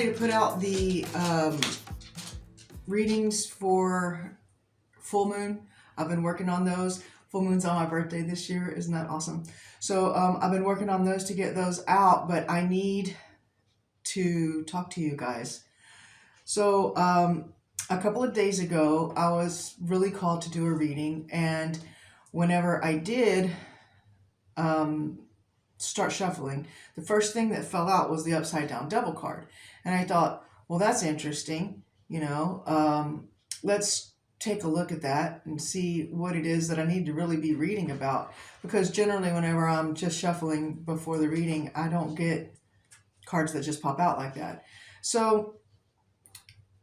ready to put out the readings for full moon. I've been working on those. Full moon's on my birthday this year. Isn't that awesome? So I've been working on those to get those out, but I need to talk to you guys. So a couple of days ago, I was really called to do a reading, and whenever I did start shuffling, the first thing that fell out was the upside down devil card. And I thought, well, that's interesting. You know, let's take a look at that and see what it is that I need to really be reading about. Because generally, whenever I'm just shuffling before the reading, I don't get cards that just pop out like that. So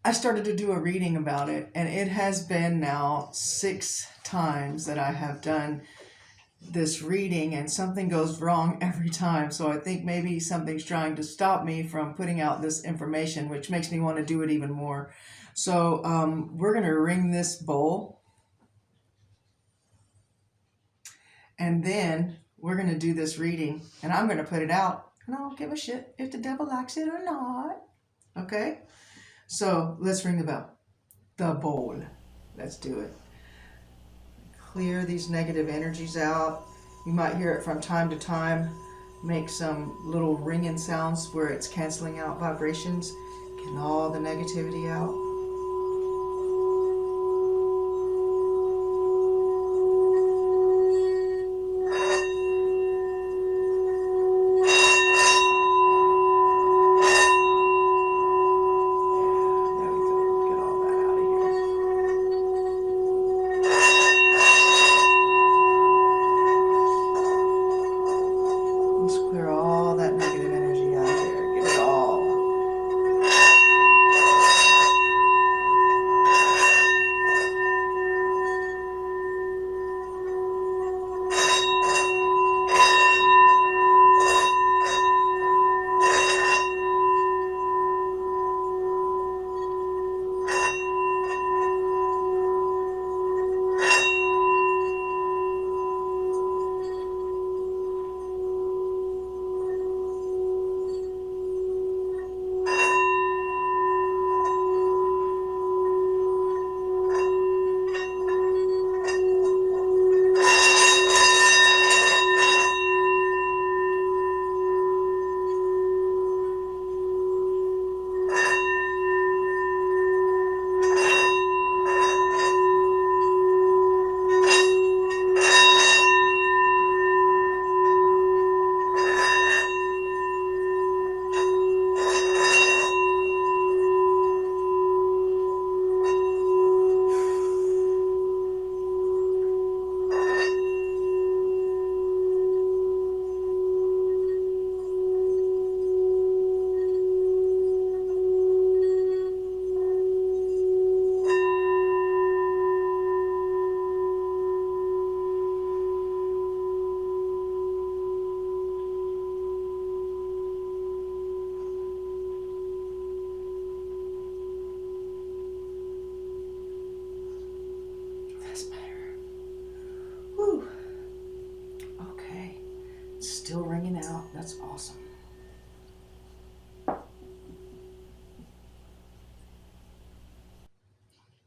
I started to do a reading about it, and it has been now 6 times that I have done this reading, and something goes wrong every time. So I think maybe something's trying to stop me from putting out this information, which makes me want to do it even more. So we're going to ring this bowl, and then we're going to do this reading, and I'm going to put it out, and I don't give a shit if the devil likes it or not. Okay? So let's ring the bell. The bowl. Let's do it. Clear these negative energies out. You might hear it from time to time. Make some little ringing sounds where it's canceling out vibrations, getting all the negativity out. Still ringing out. That's awesome.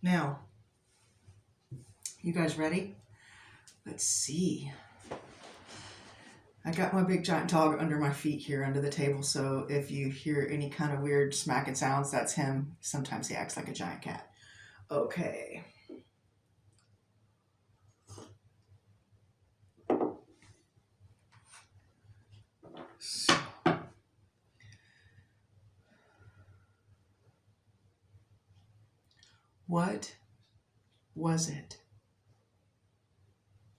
Now, you guys ready? Let's see. I got my big giant dog under my feet here under the table, so if you hear any kind of weird smacking sounds, that's him. Sometimes he acts like a giant cat. Okay. So, what was it?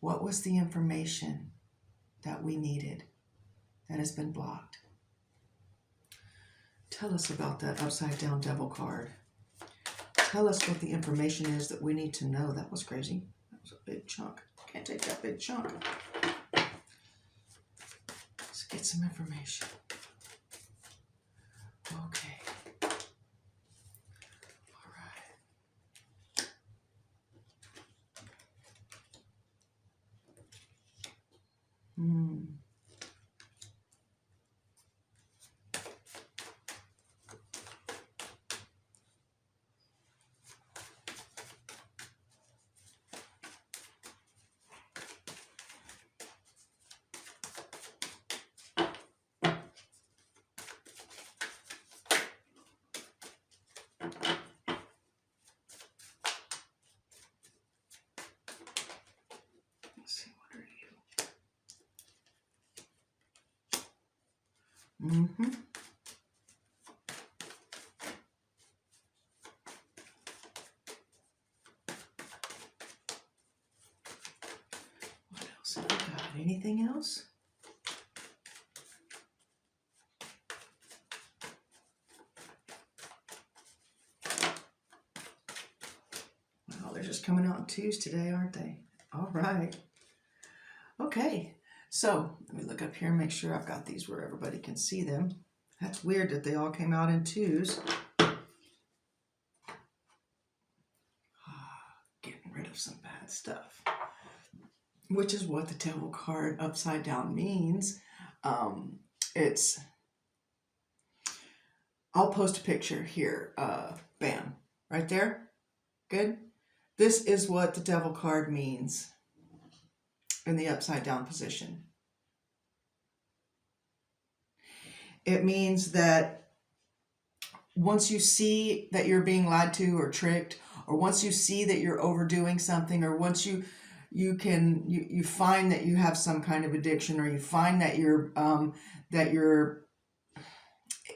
What was the information that we needed that has been blocked? Tell us about that upside down devil card. Tell us what the information is that we need to know. That was crazy. That was a big chunk. Can't take that big chunk. Let's get some information. Okay. All right. else? Have we got anything else? Wow, they're just coming out in twos today, aren't they? All right. Okay, so let me look up here and make sure I've got these where everybody can see them. That's weird that they all came out in twos. Getting rid of some bad stuff, which is what the Devil card upside down means. I'll post a picture here. Bam, right there. Good. This is what the Devil card means in the upside down position. It means that once you see that you're being lied to or tricked, or once you see that you're overdoing something, or once you find that you have some kind of addiction, or you find that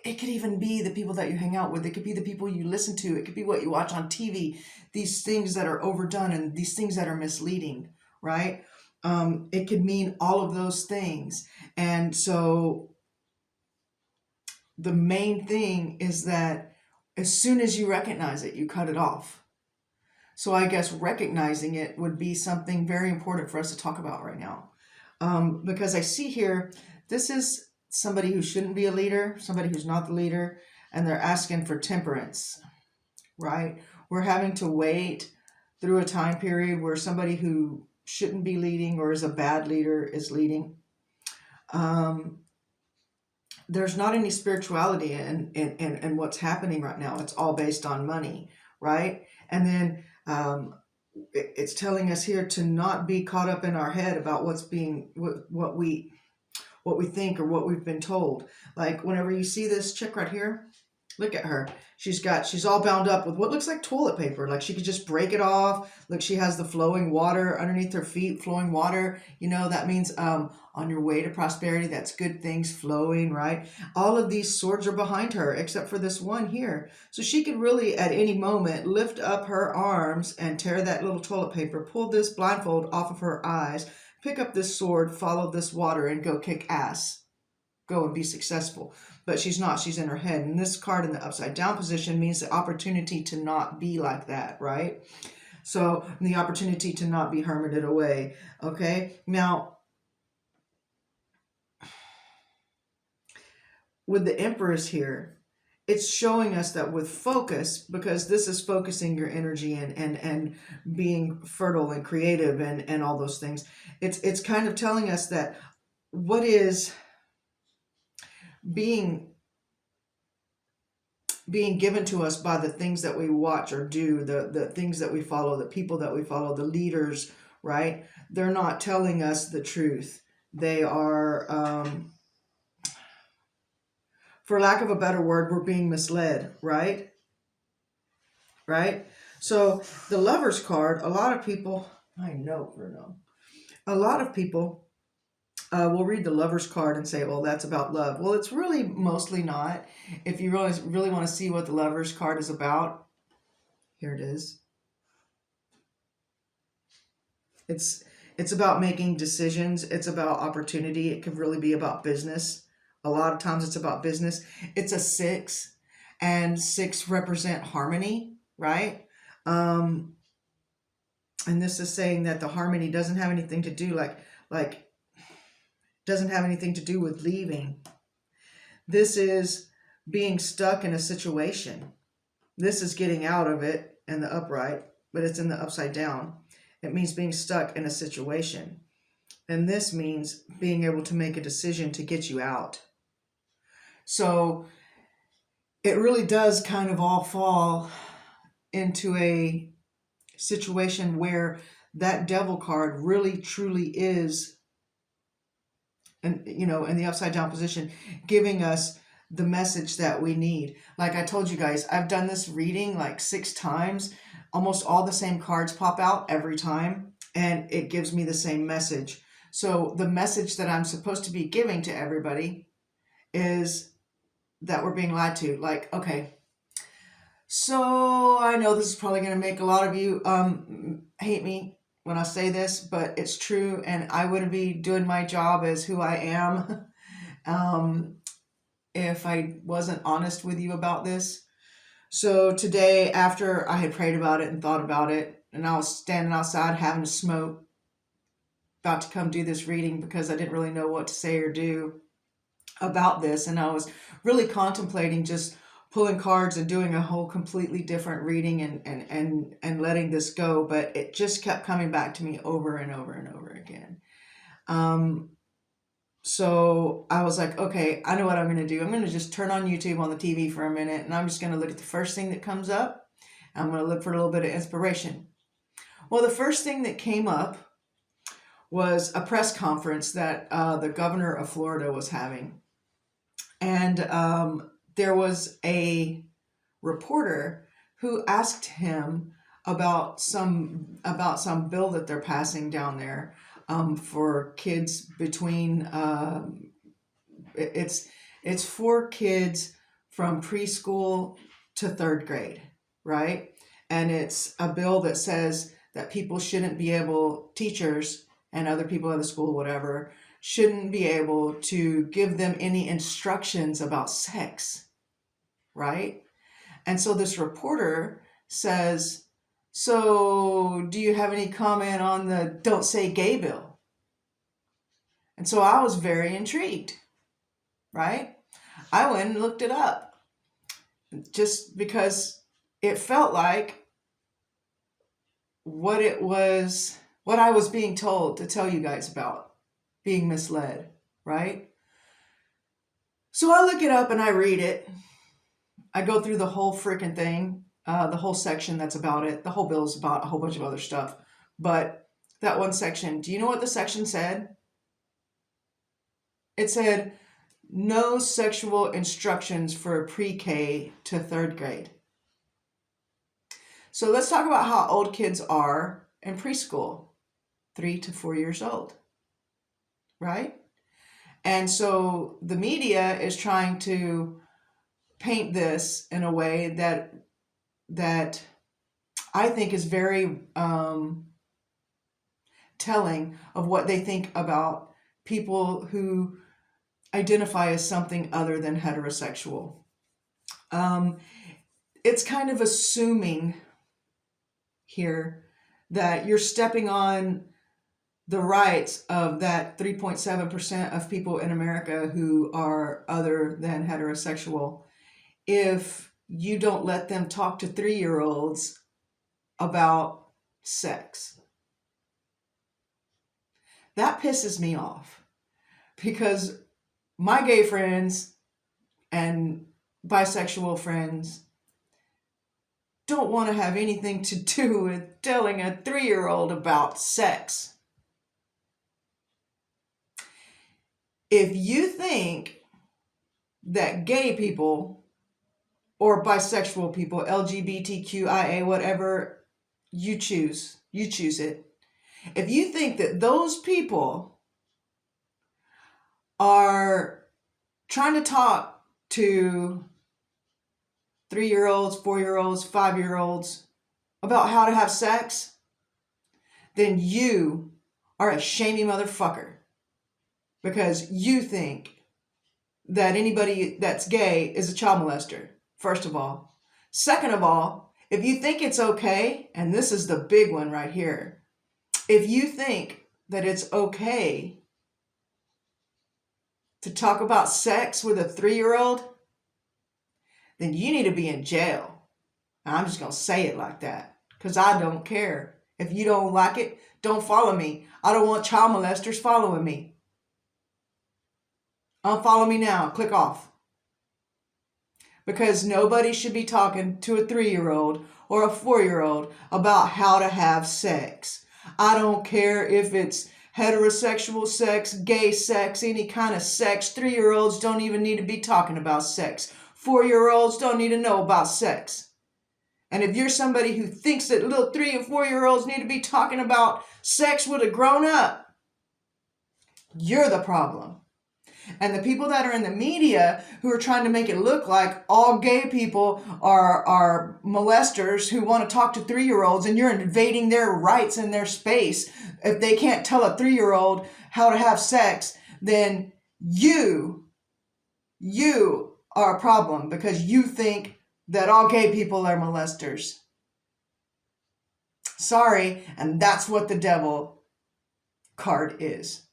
it could even be the people that you hang out with. It could be the people you listen to. It could be what you watch on TV. These things that are overdone and these things that are misleading, right? It could mean all of those things. And so the main thing is that as soon as you recognize it, you cut it off. So I guess recognizing it would be something very important for us to talk about right now. Because I see here, this is somebody who shouldn't be a leader, somebody who's not the leader, and they're asking for temperance, right? We're having to wait through a time period where somebody who shouldn't be leading or is a bad leader is leading. There's not any spirituality in what's happening right now. It's all based on money, right? And then it's telling us here to not be caught up in our head about what we think or what we've been told. Like whenever you see this chick right here, look at her. She's all bound up with what looks like toilet paper. Like she could just break it off. Look, she has the flowing water underneath her feet, flowing water. You know, that means on your way to prosperity, that's good things flowing, right? All of these swords are behind her, except for this one here. So she could really, at any moment, lift up her arms and tear that little toilet paper, pull this blindfold off of her eyes, pick up this sword, follow this water, and go kick ass. Go and be successful. But she's not. She's in her head. And this card in the upside down position means the opportunity to not be like that, right? So the opportunity to not be hermited away. Okay. Now, with the Empress here, it's showing us that with focus, because this is focusing your energy and being fertile and creative and all those things. It's kind of telling us that what is being given to us by the things that we watch or do, the things that we follow, the people that we follow, the leaders, right? They're not telling us the truth. They are, for lack of a better word, we're being misled, right? Right? So the Lover's card, a lot of people, I know, Bruno, a lot of people we'll read the Lover's card and say, well, that's about love. Well, it's really mostly not. If you really want to see what the Lover's card is about, here it is. It's about making decisions. It's about opportunity. It could really be about business. A lot of times it's about business. It's a 6, and 6 represent harmony, right? And this is saying that the harmony doesn't have anything to do doesn't have anything to do with leaving. This is being stuck in a situation. This is getting out of it in the upright, but it's in the upside down. It means being stuck in a situation. And this means being able to make a decision to get you out. So it really does kind of all fall into a situation where that Devil card really truly is, and in the upside down position, giving us the message that we need. Like I told you guys, I've done this reading like 6 times. Almost all the same cards pop out every time, and it gives me the same message. So the message that I'm supposed to be giving to everybody is that we're being lied to. Like, okay, so I know this is probably going to make a lot of you hate me, when I say this, but it's true, and I wouldn't be doing my job as who I am if I wasn't honest with you about this. So today, after I had prayed about it and thought about it, and I was standing outside having a smoke, about to come do this reading because I didn't really know what to say or do about this, and I was really contemplating just pulling cards and doing a whole completely different reading and letting this go, but it just kept coming back to me over and over and over again. So I was like, okay, I know what I'm going to do. I'm going to just turn on YouTube on the TV for a minute, and I'm just going to look at the first thing that comes up. I'm going to look for a little bit of inspiration. Well, the first thing that came up was a press conference that the governor of Florida was having. And there was a reporter who asked him about some bill that they're passing down there for kids between it's for kids from preschool to third grade, right? And it's a bill that says that people shouldn't be able, teachers and other people at the school, whatever, shouldn't be able to give them any instructions about sex, right? And so this reporter says, so do you have any comment on the Don't Say Gay bill? And so I was very intrigued, right? I went and looked it up just because it felt like what I was being told to tell you guys about, being misled, right? So I look it up and I read it. I go through the whole freaking thing, the whole section that's about it. The whole bill is about a whole bunch of other stuff. But that one section, do you know what the section said? It said, no sexual instructions for pre-K to third grade. So let's talk about how old kids are in preschool, 3 to 4 years old, right? And so the media is trying to paint this in a way that I think is very telling of what they think about people who identify as something other than heterosexual. It's kind of assuming here that you're stepping on the rights of that 3.7% of people in America who are other than heterosexual if you don't let them talk to 3-year-olds about sex. That pisses me off because my gay friends and bisexual friends don't want to have anything to do with telling a 3-year-old about sex. If you think that gay people or bisexual people, LGBTQIA, whatever you choose it. If you think that those people are trying to talk to 3-year-olds, 4-year-olds, 5-year-olds about how to have sex, then you are a shamey motherfucker because you think that anybody that's gay is a child molester, first of all. Second of all, if you think it's okay, and this is the big one right here, if you think that it's okay to talk about sex with a 3-year-old, then you need to be in jail. And I'm just going to say it like that because I don't care. If you don't like it, don't follow me. I don't want child molesters following me. Unfollow me now. Click off. Because nobody should be talking to a 3-year-old or a 4-year-old about how to have sex. I don't care if it's heterosexual sex, gay sex, any kind of sex. 3-year-olds don't even need to be talking about sex. 4-year-olds don't need to know about sex. And if you're somebody who thinks that little 3 and 4-year-olds need to be talking about sex with a grown-up, you're the problem. And the people that are in the media who are trying to make it look like all gay people are molesters who want to talk to 3-year-olds, and you're invading their rights and their space. If they can't tell a 3-year-old how to have sex, then you are a problem because you think that all gay people are molesters. Sorry, and that's what the devil card is.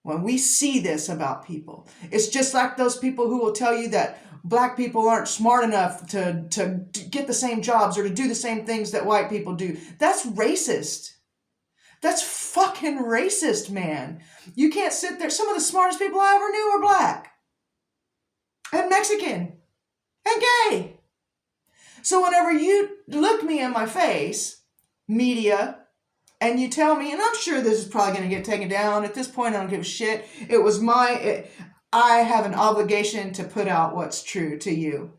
When we see this about people, it's just like those people who will tell you that black people aren't smart enough to get the same jobs or to do the same things that white people do. That's racist. That's fucking racist, man. You can't sit there. Some of the smartest people I ever knew were black and Mexican and gay. So whenever you look me in my face, media, and you tell me, and I'm sure this is probably going to get taken down. At this point, I don't give a shit. I have an obligation to put out what's true to you.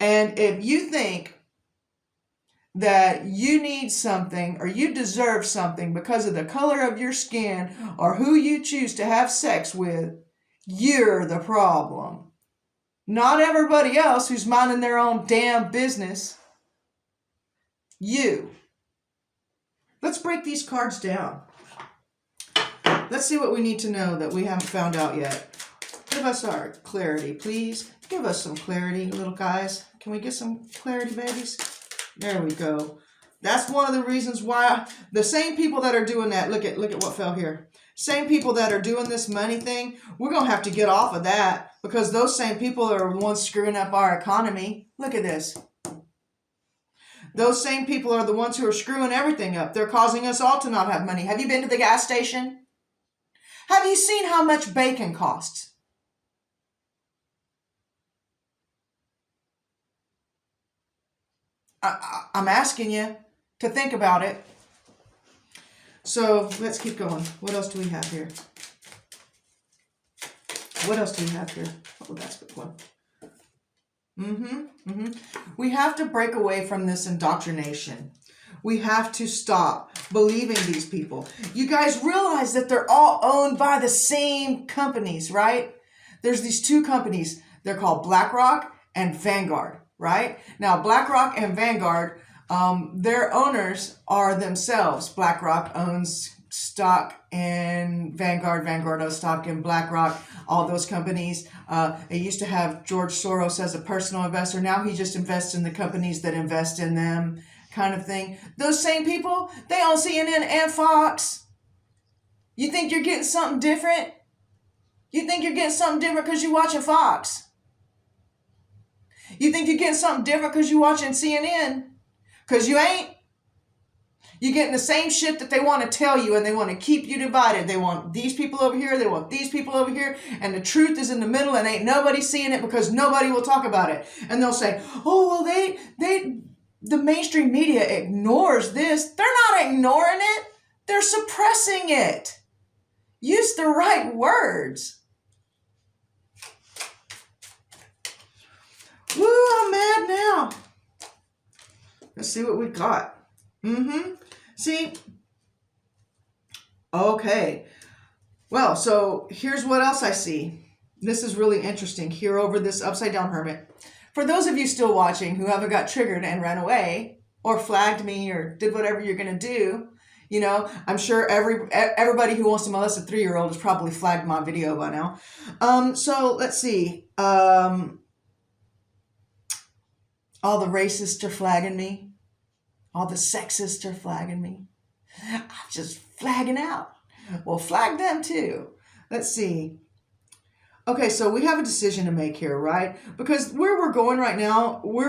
And if you think that you need something or you deserve something because of the color of your skin or who you choose to have sex with, you're the problem. Not everybody else who's minding their own damn business. You. Let's break these cards down. Let's see what we need to know that we haven't found out yet. Give us our clarity, please. Give us some clarity, little guys. Can we get some clarity, babies? There we go. That's one of the reasons why the same people that are doing that, look at what fell here. Same people that are doing this money thing, we're going to have to get off of that because those same people are the ones screwing up our economy. Look at this. Those same people are the ones who are screwing everything up. They're causing us all to not have money. Have you been to the gas station? Have you seen how much bacon costs? I'm asking you to think about it. So let's keep going. What else do we have here? What else do we have here? Oh, that's a good one. We have to break away from this indoctrination. We have to stop believing these people. You guys realize that they're all owned by the same companies, right? There's these two companies. They're called BlackRock and Vanguard, right? Now, BlackRock and Vanguard, their owners are themselves. BlackRock owns stock in Vanguard. Vanguard owns stock in BlackRock. All those companies. They used to have George Soros as a personal investor. Now he just invests in the companies that invest in them, kind of thing. Those same people, they own CNN and Fox. You think you're getting something different? You think you're getting something different because you're watching Fox? You think you're getting something different because you're watching CNN? Because you ain't. You're getting the same shit that they want to tell you, and they want to keep you divided. They want these people over here, they want these people over here, and the truth is in the middle, and ain't nobody seeing it because nobody will talk about it. And they'll say, oh, well, the mainstream media ignores this. They're not ignoring it. They're suppressing it. Use the right words. Woo, I'm mad now. Let's see what we got. See? Okay. Well, so here's what else I see. This is really interesting. Here over this upside down hermit. For those of you still watching who haven't got triggered and ran away or flagged me or did whatever you're going to do, you know, I'm sure everybody who wants to molest a 3-year-old has probably flagged my video by now. So let's see. All the racists are flagging me. All the sexists are flagging me. I'm just flagging out. Well, flag them too. Let's see. Okay, so we have a decision to make here, right? Because where we're going right now, we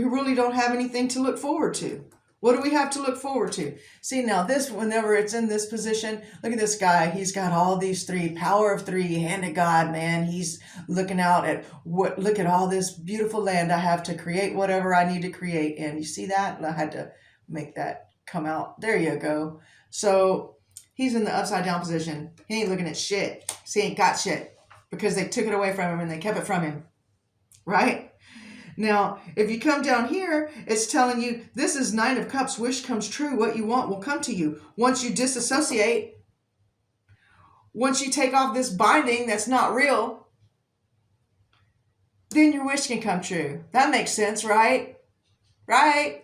really don't have anything to look forward to. What do we have to look forward to? See, now this, whenever it's in this position, look at this guy. He's got all these 3, power of 3, hand of God, man. He's looking out at look at all this beautiful land I have to create whatever I need to create. And you see that? I had to make that come out. There you go. So he's in the upside down position. He ain't looking at shit. See, he ain't got shit because they took it away from him and they kept it from him, right? Now, if you come down here, it's telling you, this is 9 of Cups, wish comes true. What you want will come to you. Once you disassociate, once you take off this binding that's not real, then your wish can come true. That makes sense, right? Right?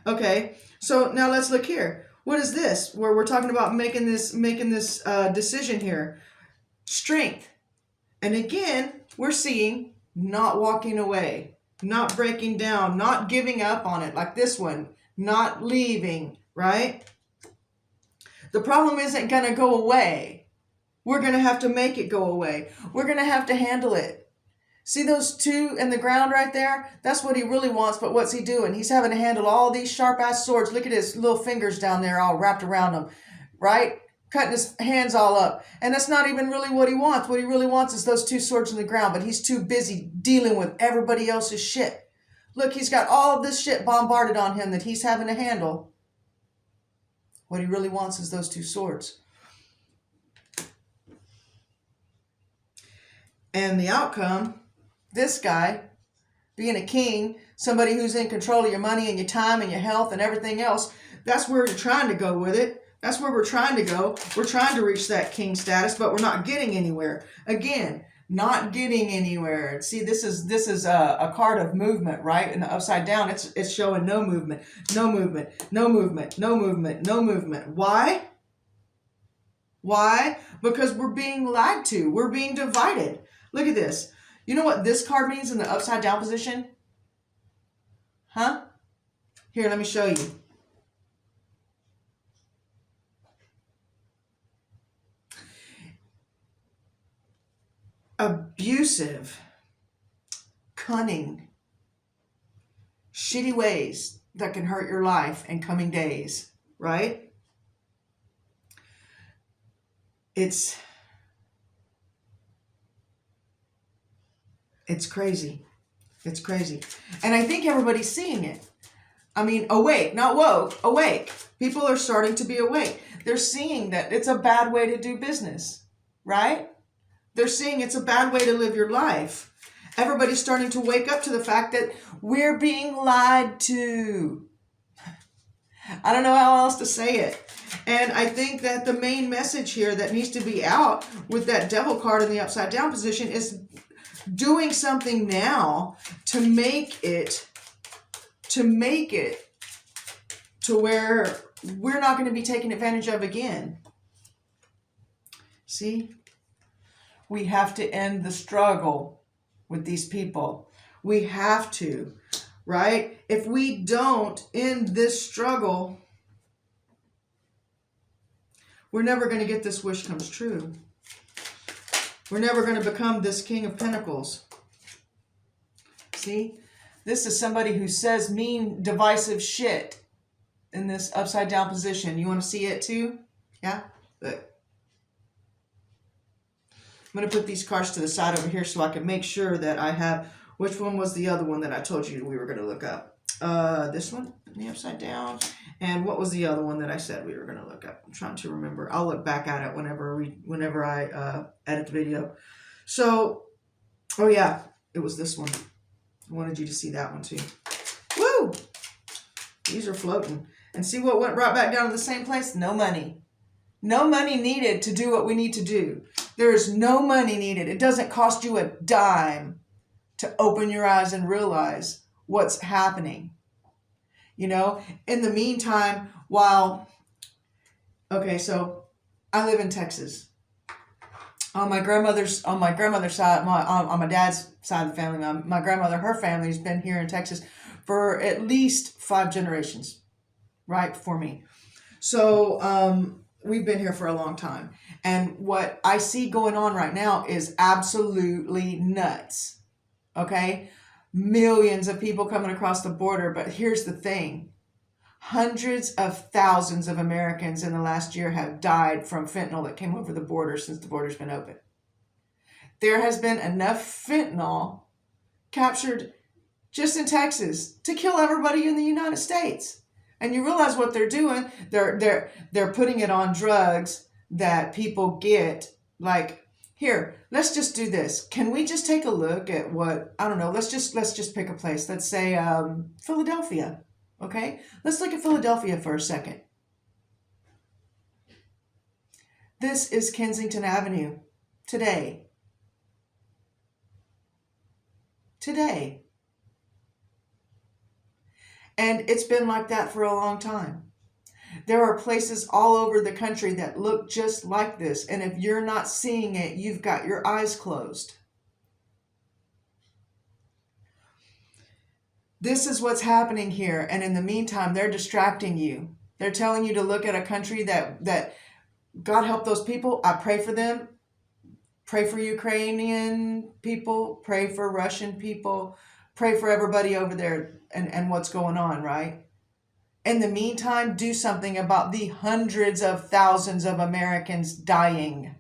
Okay, so now let's look here. What is this? Where we're talking about making this decision here. Strength. And again, we're seeing not walking away, not breaking down, not giving up on it like this one, not leaving, right? The problem isn't going to go away. We're going to have to make it go away. We're going to have to handle it. See those two in the ground right there? That's what he really wants, but what's he doing? He's having to handle all these sharp-ass swords. Look at his little fingers down there all wrapped around him, right? Cutting his hands all up. And that's not even really what he wants. What he really wants is those two swords in the ground, but he's too busy dealing with everybody else's shit. Look, he's got all of this shit bombarded on him that he's having to handle. What he really wants is those two swords. And the outcome, this guy, being a king, somebody who's in control of your money and your time and your health and everything else, that's where you're trying to go with it. That's where we're trying to go. We're trying to reach that king status, but we're not getting anywhere. Again, not getting anywhere. See, this is a card of movement, right? And the upside down, it's showing no movement, no movement, no movement, no movement, no movement. Why? Why? Because we're being lied to. We're being divided. Look at this. You know what this card means in the upside down position? Huh? Here, let me show you. Abusive, cunning, shitty ways that can hurt your life in coming days, right? It's crazy. It's crazy. And I think everybody's seeing it. I mean, awake, not woke, awake. People are starting to be awake. They're seeing that it's a bad way to do business, right? They're seeing it's a bad way to live your life. Everybody's starting to wake up to the fact that we're being lied to. I don't know how else to say it. And I think that the main message here that needs to be out with that devil card in the upside down position is doing something now to make it to where we're not going to be taken advantage of again. See? We have to end the struggle with these people. We have to, right? If we don't end this struggle, we're never going to get this wish comes true. We're never going to become this King of Pentacles. See? This is somebody who says mean, divisive shit in this upside down position. You want to see it too? Yeah? Look. I'm going to put these cards to the side over here so I can make sure that I have... Which one was the other one that I told you we were going to look up? This one, the upside down. And what was the other one that I said we were going to look up? I'm trying to remember. I'll look back at it whenever I edit the video. So, oh yeah, it was this one. I wanted you to see that one too. Woo! These are floating. And see what went right back down to the same place? No money. No money needed to do what we need to do. There is no money needed. It doesn't cost you a dime to open your eyes and realize what's happening. You know, in the meantime, okay, so I live in Texas. On my grandmother's side, on my dad's side of the family, my grandmother, her family's been here in Texas for at least 5 generations, right, before me. So, we've been here for a long time. And what I see going on right now is absolutely nuts. Okay? Millions of people coming across the border. But here's the thing. Hundreds of thousands of Americans in the last year have died from fentanyl that came over the border since the border's been open. There has been enough fentanyl captured just in Texas to kill everybody in the United States. And you realize what they're doing? They're putting it on drugs that people get. Like, here, let's just do this. Can we just take a look at what, I don't know, let's just pick a place. Let's say Philadelphia. Okay? Let's look at Philadelphia for a second. This is Kensington Avenue today. Today. And it's been like that for a long time. There are places all over the country that look just like this. And if you're not seeing it, you've got your eyes closed. This is what's happening here. And in the meantime, they're distracting you. They're telling you to look at a country that God help those people. I pray for them. Pray for Ukrainian people. Pray for Russian people. Pray for everybody over there and what's going on, right? In the meantime, do something about the hundreds of thousands of Americans dying.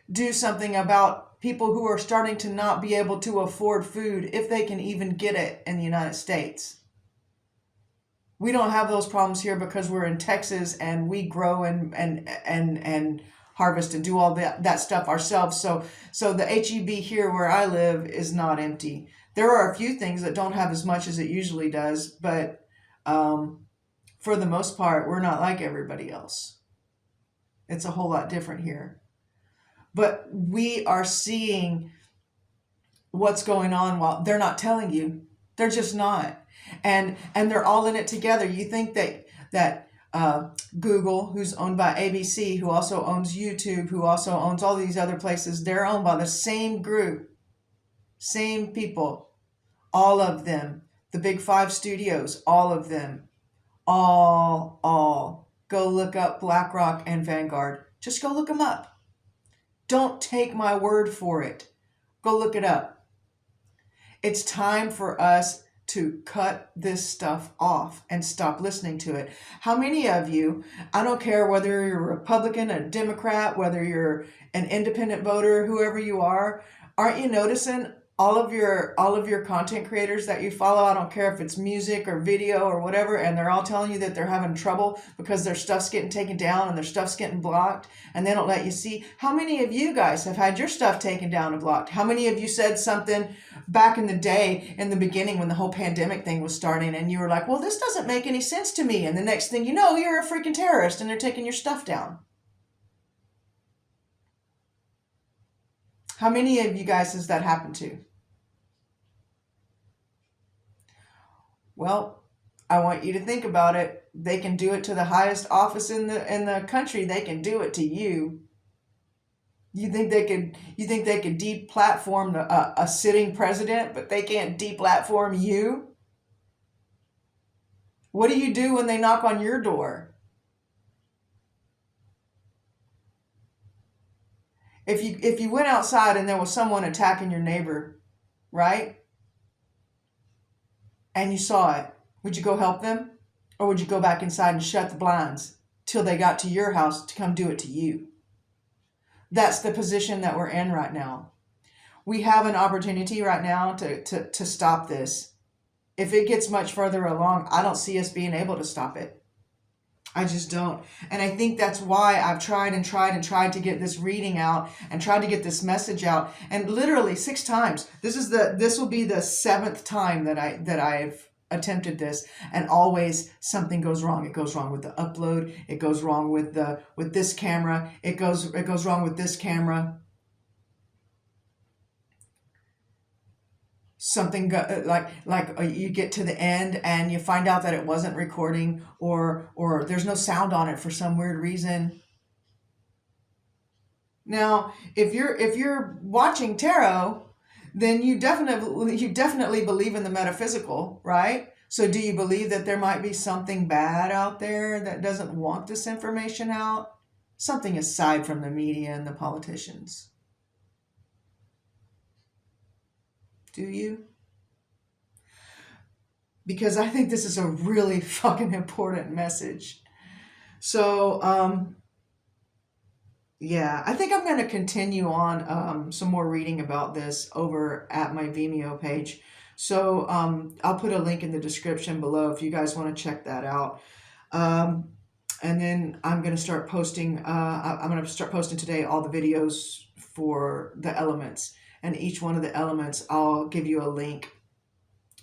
Do something about people who are starting to not be able to afford food if they can even get it in the United States. We don't have those problems here because we're in Texas and we grow and harvest and do all that stuff ourselves. So the HEB here where I live is not empty. There are a few things that don't have as much as it usually does, but for the most part, we're not like everybody else. It's a whole lot different here. But we are seeing what's going on while they're not telling you. They're just not. And they're all in it together. You think that Google, who's owned by ABC, who also owns YouTube, who also owns all these other places, they're owned by the same group, same people, all of them. The big 5 studios, all of them, all. Go look up BlackRock and Vanguard. Just go look them up. Don't take my word for it. Go look it up. It's time for us to cut this stuff off and stop listening to it. How many of you, I don't care whether you're a Republican, a Democrat, whether you're an independent voter, whoever you are, aren't you noticing all of your content creators that you follow? I don't care if it's music or video or whatever, and they're all telling you that they're having trouble because their stuff's getting taken down and their stuff's getting blocked and they don't let you see. How many of you guys have had your stuff taken down and blocked? How many of you said something back in the day, in the beginning when the whole pandemic thing was starting, and you were like, well, this doesn't make any sense to me, and the next thing you know, you're a freaking terrorist and they're taking your stuff down? How many of you guys has that happened to? Well, I want you to think about it. They can do it to the highest office in the country. They can do it to you. You think they could deplatform a sitting president, but they can't deplatform you? What do you do when they knock on your door? If you went outside and there was someone attacking your neighbor, right? And you saw it, would you go help them? Or would you go back inside and shut the blinds till they got to your house to come do it to you? That's the position that we're in right now. We have an opportunity right now to stop this. If it gets much further along, I don't see us being able to stop it. I just don't. And I think that's why I've tried to get this reading out and tried to get this message out. And literally 6 times. This will be the 7th time that I've attempted this, and always something goes wrong. It goes wrong with the upload. It goes wrong with this camera. It goes wrong with this camera. Something like you get to the end and you find out that it wasn't recording, or there's no sound on it for some weird reason. Now, if you're watching tarot, then you definitely believe in the metaphysical, right? So do you believe that there might be something bad out there that doesn't want this information out? Something aside from the media and the politicians. Do you? Because I think this is a really fucking important message. So, yeah, I think I'm going to continue on some more reading about this over at my Vimeo page. So I'll put a link in the description below if you guys want to check that out. And then I'm going to start posting, I'm going to start posting today all the videos for the elements. And each one of the elements, I'll give you a link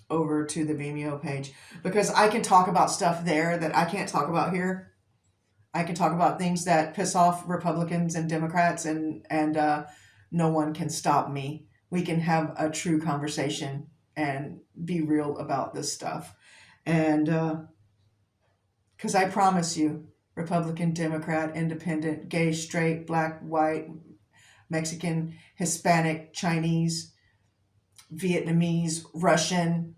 over to the Vimeo page, because I can talk about stuff there that I can't talk about here. I can talk about things that piss off Republicans and Democrats, and no one can stop me. We can have a true conversation and be real about this stuff. And because I promise you, Republican, Democrat, Independent, gay, straight, black, white, Mexican, Hispanic, Chinese, Vietnamese, Russian,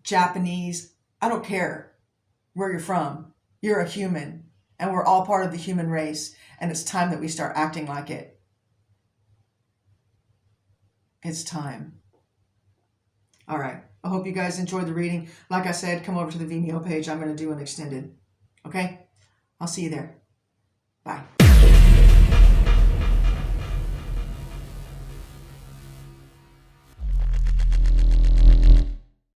Japanese, I don't care where you're from. You're a human, and we're all part of the human race, and it's time that we start acting like it. It's time. All right. I hope you guys enjoyed the reading. Like I said, come over to the Vimeo page. I'm going to do an extended. Okay? I'll see you there. Bye.